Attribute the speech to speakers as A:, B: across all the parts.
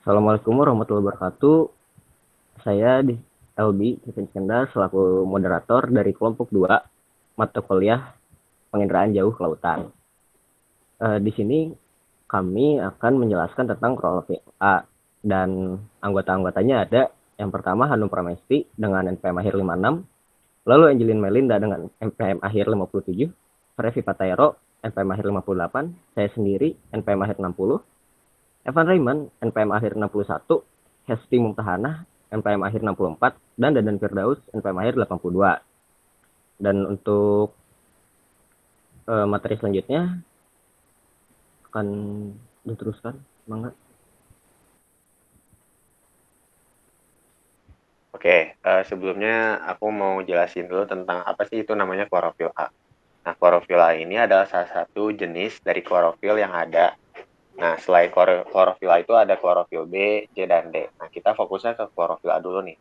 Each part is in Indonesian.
A: Assalamualaikum warahmatullahi wabarakatuh. Saya di LB Kevin Iskandar selaku moderator dari kelompok 2 mata kuliah penginderaan jauh kelautan. Di sini kami akan menjelaskan tentang klorofil A dan anggota-anggotanya ada yang pertama Hanum Pramesti dengan NPM akhir 56, lalu Angelin Melinda dengan NPM akhir 57, Revi Patero NPM akhir 58, saya sendiri NPM akhir 60, Evan Rayman, NPM akhir 61, Hesti Mumtahanah, NPM akhir 64, dan Dadan Firdaus, NPM akhir 82. Dan untuk materi selanjutnya akan diteruskan. Semangat.
B: Oke, sebelumnya aku mau jelasin dulu tentang apa sih itu namanya klorofil A. Nah, klorofil A ini adalah salah satu jenis dari klorofil yang ada. Nah, selain klorofil A itu ada klorofil B, C, dan D. Nah, kita fokusnya ke klorofil A dulu nih.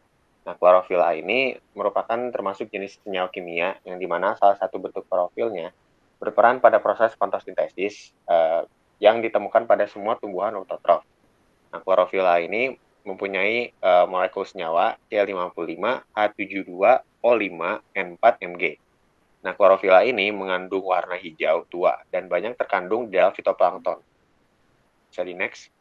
B: Nah, klorofil A ini merupakan termasuk jenis senyawa kimia yang dimana salah satu bentuk klorofilnya berperan pada proses fotosintesis yang ditemukan pada semua tumbuhan autotrof. Nah, klorofil A ini mempunyai molekul senyawa Cl55H72O5N4Mg. Nah, klorofil A ini mengandung warna hijau tua dan banyak terkandung di dalam fitoplankton. Bisa di next.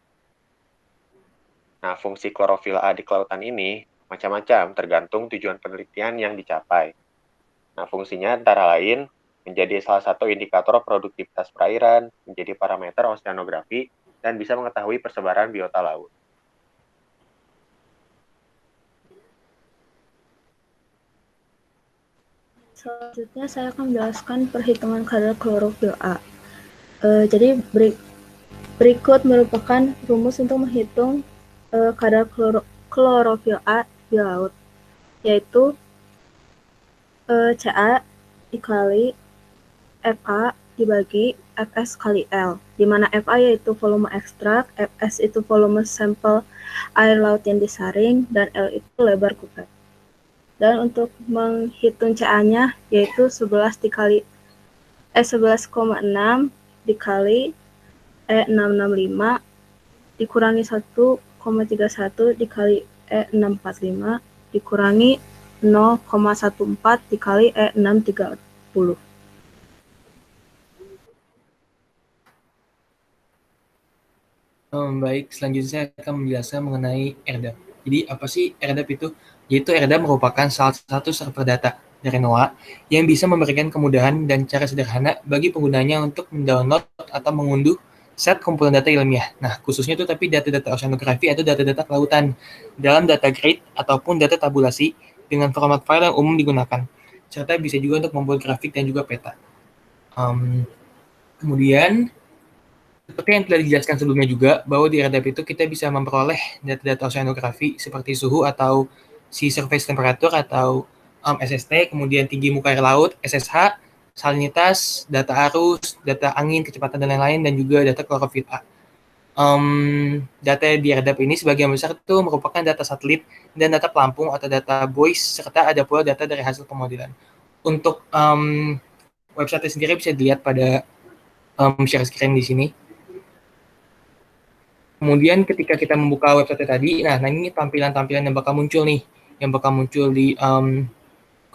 B: Nah, fungsi klorofil A di kelautan ini macam-macam tergantung tujuan penelitian yang dicapai. Nah, fungsinya antara lain menjadi salah satu indikator produktivitas perairan, menjadi parameter oceanografi, dan bisa mengetahui persebaran biota laut.
C: Selanjutnya saya akan menjelaskan perhitungan kadar klorofil A. Jadi berikut merupakan rumus untuk menghitung kadar klorofil A di laut, yaitu Ca dikali Fa dibagi Fs kali L, di mana Fa yaitu volume ekstrak, Fs itu volume sampel air laut yang disaring, dan L itu lebar kupet. Dan untuk menghitung Ca-nya yaitu 11,6 dikali E665 dikurangi 1,31 dikali E645 dikurangi 0,14 dikali E630.
D: Baik, selanjutnya saya akan menjelaskan mengenai ERDAP. Jadi apa sih ERDAP itu? Yaitu ERDAP merupakan salah satu server data dari NOAA yang bisa memberikan kemudahan dan cara sederhana bagi penggunanya untuk mendownload atau mengunduh set kumpulan data ilmiah. Nah, khususnya itu tapi data-data oceanografi atau data-data kelautan dalam data grid ataupun data tabulasi dengan format file yang umum digunakan. Serta bisa juga untuk membuat grafik dan juga peta. Kemudian seperti yang telah dijelaskan sebelumnya juga, bahwa di radar itu kita bisa memperoleh data-data oceanografi seperti suhu atau sea surface temperature atau SST, kemudian tinggi muka air laut, SSH, salinitas, data arus, data angin, kecepatan, dan lain-lain, dan juga data klorofil A. Data di radar ini sebagian besar itu merupakan data satelit dan data pelampung atau data buoys, serta ada pula data dari hasil pemodelan. Untuk website sendiri bisa dilihat pada share screen di sini. Kemudian ketika kita membuka website tadi, nah ini tampilan-tampilan yang bakal muncul nih, yang bakal muncul di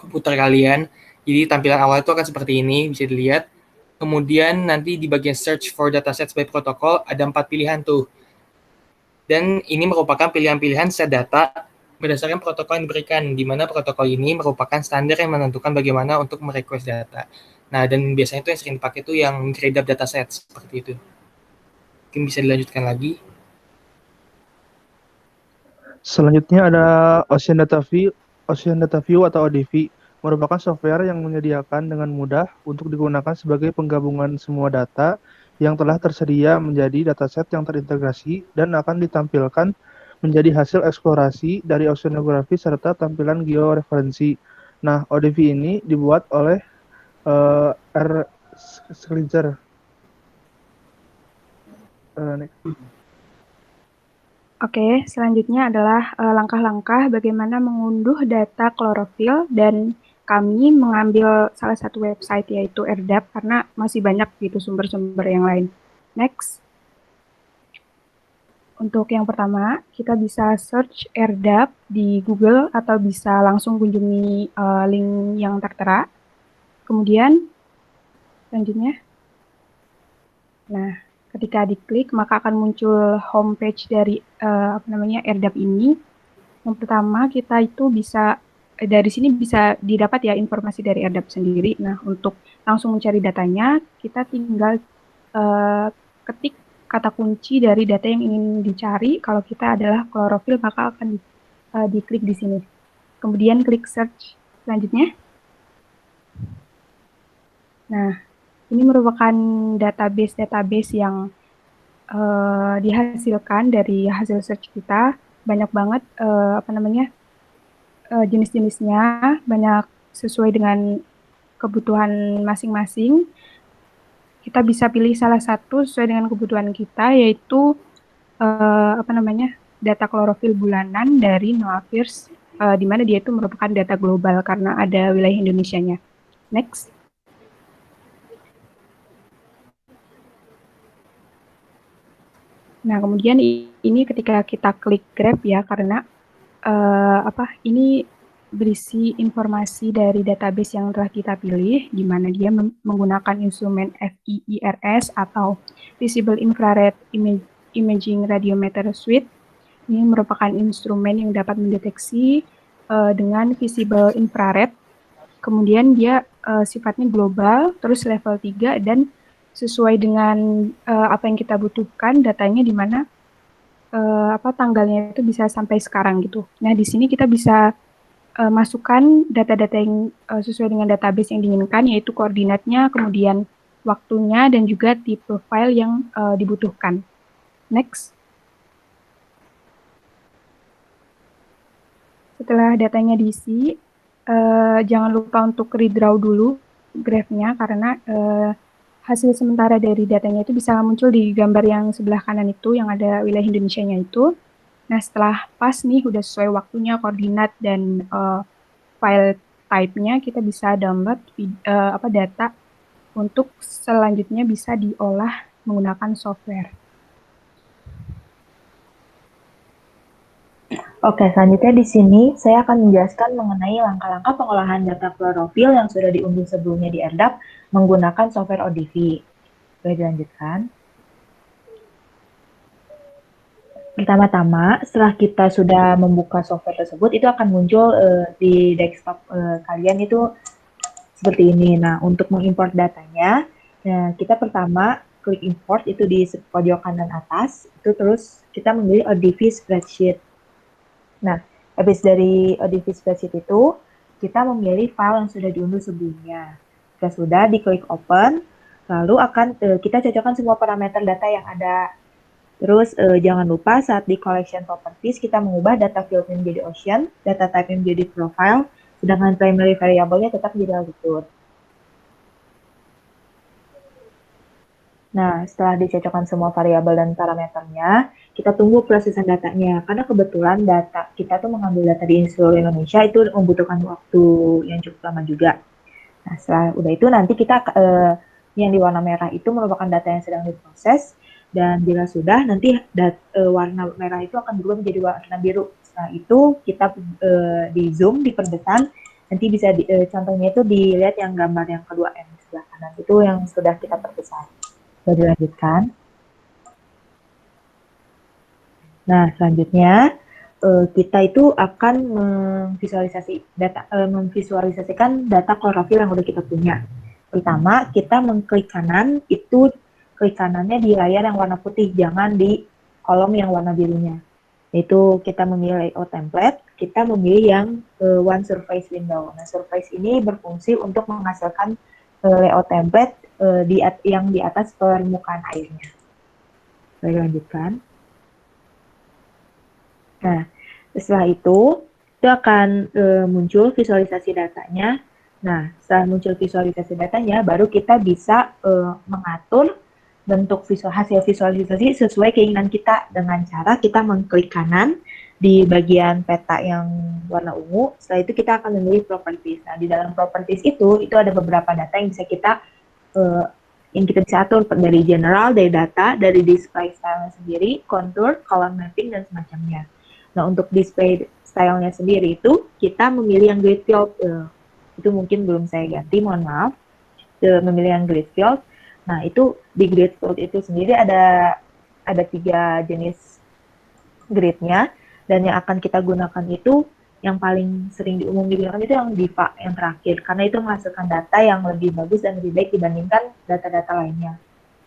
D: komputer kalian. Jadi tampilan awal itu akan seperti ini, bisa dilihat. Kemudian nanti di bagian search for datasets by protocol ada 4 pilihan tuh. Dan ini merupakan pilihan-pilihan set data berdasarkan protokol yang diberikan, di mana protokol ini merupakan standar yang menentukan bagaimana untuk merequest data. Nah, dan biasanya itu yang sering dipakai itu yang grade up dataset, seperti itu. Mungkin bisa dilanjutkan lagi.
E: Selanjutnya ada Ocean Data View atau ODV, merupakan software yang menyediakan dengan mudah untuk digunakan sebagai penggabungan semua data yang telah tersedia menjadi dataset yang terintegrasi dan akan ditampilkan menjadi hasil eksplorasi dari oceanografi serta tampilan georeferensi. Nah, ODV ini dibuat oleh R. Schlizer.
F: Oke, selanjutnya adalah langkah-langkah bagaimana mengunduh data klorofil, dan kami mengambil salah satu website yaitu ERDAP karena masih banyak gitu sumber-sumber yang lain. Next. Untuk yang pertama, kita bisa search AirDAP di Google atau bisa langsung kunjungi link yang tertera. Kemudian, selanjutnya, nah, ketika diklik maka akan muncul homepage dari AirDAP ini. Yang pertama, kita itu bisa dari sini bisa didapat ya informasi dari AirDAP sendiri. Nah, untuk langsung mencari datanya, kita tinggal ketik kata kunci dari data yang ingin dicari. Kalau kita adalah klorofil, maka akan diklik di sini. Kemudian klik search selanjutnya. Nah, ini merupakan database yang dihasilkan dari hasil search kita. Banyak banget jenis-jenisnya, banyak sesuai dengan kebutuhan masing-masing. Kita bisa pilih salah satu sesuai dengan kebutuhan kita, yaitu data klorofil bulanan dari Novavirus, di mana dia itu merupakan data global karena ada wilayah Indonesianya. Next. Nah, kemudian ini ketika kita klik grab ya, karena ini berisi informasi dari database yang telah kita pilih, di mana dia menggunakan instrumen FIIRS atau Visible Infrared Imaging Radiometer Suite. Ini merupakan instrumen yang dapat mendeteksi dengan visible infrared. Kemudian dia sifatnya global, terus level 3 dan sesuai dengan apa yang kita butuhkan, datanya di mana tanggalnya itu bisa sampai sekarang gitu. Nah, di sini kita bisa masukkan data-data yang sesuai dengan database yang diinginkan, yaitu koordinatnya, kemudian waktunya, dan juga tipe file yang dibutuhkan. Next. Setelah datanya diisi, jangan lupa untuk redraw dulu grafnya, karena hasil sementara dari datanya itu bisa muncul di gambar yang sebelah kanan itu, yang ada wilayah Indonesianya itu. Nah, setelah pas nih, udah sesuai waktunya, koordinat, dan file type-nya, kita bisa download data untuk selanjutnya bisa diolah menggunakan software.
G: Oke, selanjutnya di sini saya akan menjelaskan mengenai langkah-langkah pengolahan data klorofil yang sudah diunduh sebelumnya di AirDAP menggunakan software ODV. Boleh dilanjutkan? Pertama-tama, setelah kita sudah membuka software tersebut, itu akan muncul di desktop kalian itu seperti ini. Nah, untuk mengimport datanya, kita pertama klik import itu di pojok kanan atas, itu terus kita memilih ODV spreadsheet. Nah, habis dari ODV spreadsheet itu, kita memilih file yang sudah diunduh sebelumnya. Jika sudah, diklik open, lalu akan kita cocokkan semua parameter data yang ada. Terus jangan lupa saat di collection properties kita mengubah data field menjadi ocean, data type menjadi profile, sedangkan primary variable-nya tetap menjadi altitude. Nah, setelah dicocokkan semua variabel dan parameternya, kita tunggu prosesan datanya. Karena kebetulan data kita tuh mengambil data di seluruh Indonesia itu membutuhkan waktu yang cukup lama juga. Nah, setelah udah itu nanti kita yang di warna merah itu merupakan data yang sedang diproses. Dan bila sudah, nanti warna merah itu akan berubah menjadi warna biru. Setelah itu kita di zoom, diperdekat, nanti bisa contohnya itu dilihat yang gambar yang kedua yang sebelah kanan itu yang sudah kita perbesar. Boleh dilanjutkan. Nah, selanjutnya kita itu akan memvisualisasikan data klorofil yang udah kita punya. Pertama, kita mengklik kanan, itu klik kanannya di layar yang warna putih, jangan di kolom yang warna birunya. Yaitu kita memilih layout template, kita memilih yang one surface window. Nah, surface ini berfungsi untuk menghasilkan layout template yang di atas permukaan airnya. Boleh lanjutkan. Nah, setelah itu akan muncul visualisasi datanya. Nah, setelah muncul visualisasi datanya, baru kita bisa mengatur bentuk hasil visualisasi sesuai keinginan kita dengan cara kita mengklik kanan di bagian peta yang warna ungu. Setelah itu kita akan memilih properties. Nah, di dalam properties itu ada beberapa data yang bisa kita yang kita bisa atur dari general, dari data, dari display style sendiri, contour, color mapping, dan semacamnya. Nah, untuk display style-nya sendiri itu kita memilih yang grid field. Itu mungkin belum saya ganti, mohon maaf. Memilih yang grid field. Nah, itu di grid field itu sendiri ada 3 jenis gridnya, dan yang akan kita gunakan itu yang paling sering umum digunakan itu yang DIVA yang terakhir, karena itu menghasilkan data yang lebih bagus dan lebih baik dibandingkan data-data lainnya.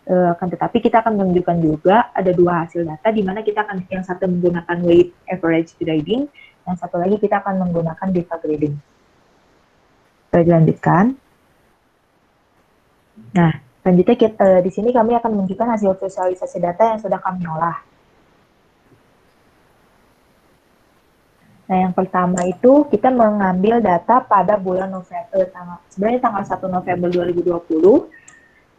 G: Akan tetapi kita akan menunjukkan juga ada 2 hasil data di mana kita akan yang satu menggunakan weight average grading, yang satu lagi kita akan menggunakan DIVA grading. Kita dilanjutkan. Nah, selanjutnya di sini kami akan menunjukkan hasil visualisasi data yang sudah kami olah. Nah, yang pertama itu kita mengambil data pada bulan November, sebenarnya tanggal 1 November 2020.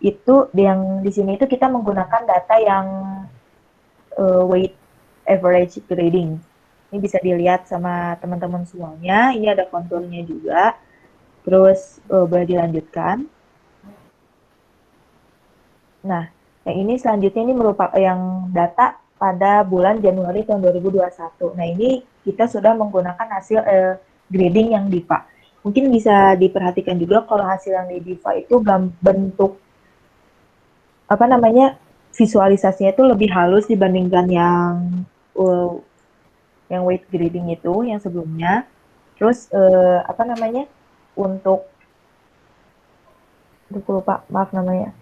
G: Itu yang di sini itu kita menggunakan data yang weight average grading. Ini bisa dilihat sama teman-teman semuanya. Ini ada konturnya juga. Terus boleh dilanjutkan. Nah, yang ini selanjutnya ini merupakan yang data pada bulan Januari tahun 2021. Nah, ini kita sudah menggunakan hasil grading yang DIVA. Mungkin bisa diperhatikan juga kalau hasil yang di DIVA itu bentuk visualisasinya itu lebih halus dibandingkan yang weight grading itu yang sebelumnya. Terus untuk lupa, maaf namanya.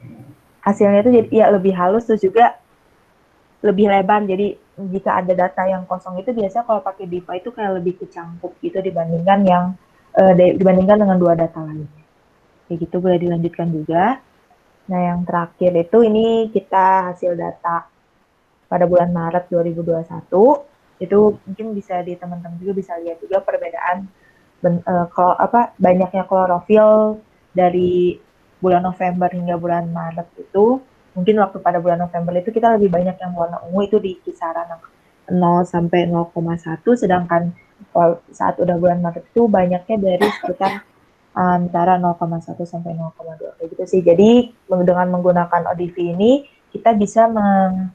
G: Hasilnya itu jadi ya lebih halus, terus juga lebih lebar. Jadi jika ada data yang kosong itu biasanya kalau pakai DIVA itu kayak lebih kecangkup gitu dibandingkan dibandingkan dengan 2 data lainnya. Kayak gitu, boleh dilanjutkan juga. Nah, yang terakhir itu ini kita hasil data pada bulan Maret 2021. Itu mungkin bisa teman-teman juga bisa lihat juga perbedaan banyaknya klorofil dari bulan November hingga bulan Maret itu. Mungkin waktu pada bulan November itu kita lebih banyak yang warna ungu itu di kisaran 0 sampai 0,1, sedangkan kalau saat udah bulan Maret itu banyaknya dari sekitar antara 0,1 sampai 0,2 kayak gitu sih. Jadi dengan menggunakan ODV ini kita bisa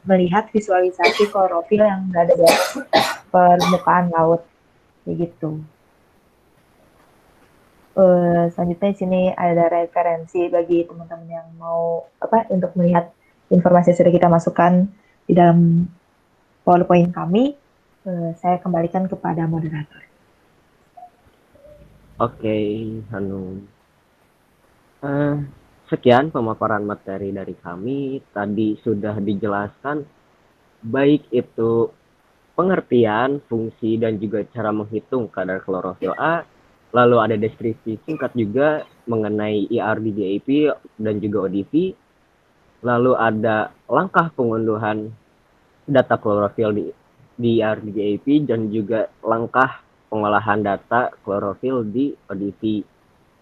G: melihat visualisasi klorofil yang berada di permukaan laut kayak gitu. Selanjutnya di sini ada referensi bagi teman-teman yang mau untuk melihat informasi yang sudah kita masukkan di dalam PowerPoint kami. Saya kembalikan kepada moderator.
A: Oke, Hanum. Sekian pemaparan materi dari kami. Tadi sudah dijelaskan baik itu pengertian, fungsi, dan juga cara menghitung kadar klorofil A. Lalu ada deskripsi singkat juga mengenai ERDGAP dan juga ODV. Lalu ada langkah pengunduhan data klorofil di ERDGAP dan juga langkah pengolahan data klorofil di ODV.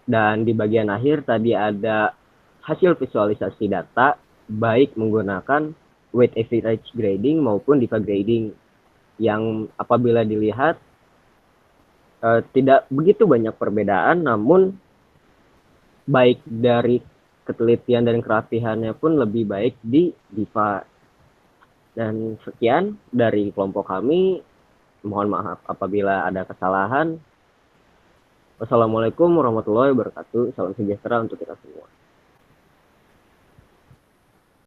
A: Dan di bagian akhir tadi ada hasil visualisasi data baik menggunakan weight average grading maupun DIVA grading, yang apabila dilihat tidak begitu banyak perbedaan, namun baik dari ketelitian dan kerapihannya pun lebih baik di DIVA. Dan sekian dari kelompok kami. Mohon maaf apabila ada kesalahan. Wassalamualaikum warahmatullahi wabarakatuh. Salam sejahtera untuk kita semua.